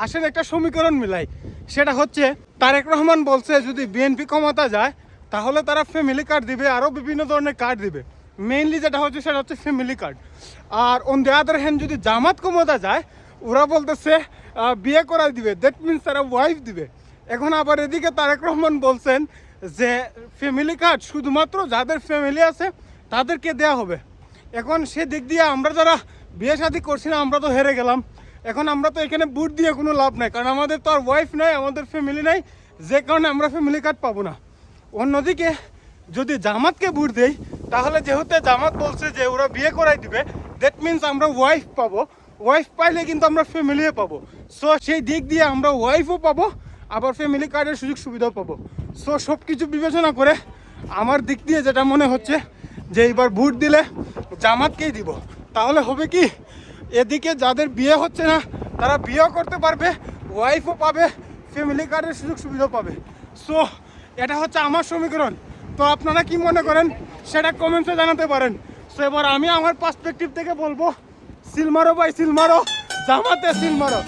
আসেন একটা সমীকরণ মিলাই, সেটা হচ্ছে তারেক রহমান বলছে যদি বিএনপি ক্ষমতা যায় তাহলে তারা ফ্যামিলি কার্ড দিবে, আরও বিভিন্ন ধরনের কার্ড দিবে। মেইনলি যেটা হচ্ছে সেটা হচ্ছে ফ্যামিলি কার্ড। আর অন দ্য আদার হ্যান্ড যদি জামাত ক্ষমতা যায় ওরা বলতেছে বিয়ে করাই দিবে, দ্যাট মিনস তারা ওয়াইফ দিবে। এখন আবার এদিকে তারেক রহমান বলছেন যে ফ্যামিলি কার্ড শুধুমাত্র যাদের ফ্যামিলি আছে তাদেরকে দেয়া হবে। এখন সেদিক দিয়ে আমরা যারা বিয়ে শাদী করছি না আমরা তো হেরে গেলাম। এখন আমরা তো এখানে বুট দিয়ে কোনো লাভ নাই, কারণ আমাদের তো আর ওয়াইফ নাই, আমাদের ফ্যামিলি নাই, যে কারণে আমরা ফ্যামিলি কার্ড পাবো না। অন্যদিকে যদি জামাতকে বুট দেই তাহলে যেহেতু জামাত বলছে যে ওরা বিয়ে করাই দিবে, দ্যাট মিনস আমরা ওয়াইফ পাবো। ওয়াইফ পাইলে কিন্তু আমরা ফ্যামিলিও পাবো। সো সেই দিক দিয়ে আমরা ওয়াইফও পাবো, আবার ফ্যামিলি কার্ডের সুযোগ সুবিধাও পাবো। সো সব কিছু বিবেচনা করে আমার দিক দিয়ে যেটা মনে হচ্ছে যে এইবার ভোট দিলে জামাতকেই দিব। তাহলে হবে কি, এদিকে যাদের বিয়ে হচ্ছে না তারা বিয়েও করতে পারবে, ওয়াইফও পাবে, ফ্যামিলি কার্ডের সুযোগ সুবিধাও পাবে। সো এটা হচ্ছে আমার সমীকরণ। তো আপনারা কি মনে করেন সেটা কমেন্টসে জানাতে পারেন। সো এবার আমি আমার পার্সপেক্টিভ থেকে বলবো, সিল মারো ভাই সিল মারো, জামাতে সিল মারো।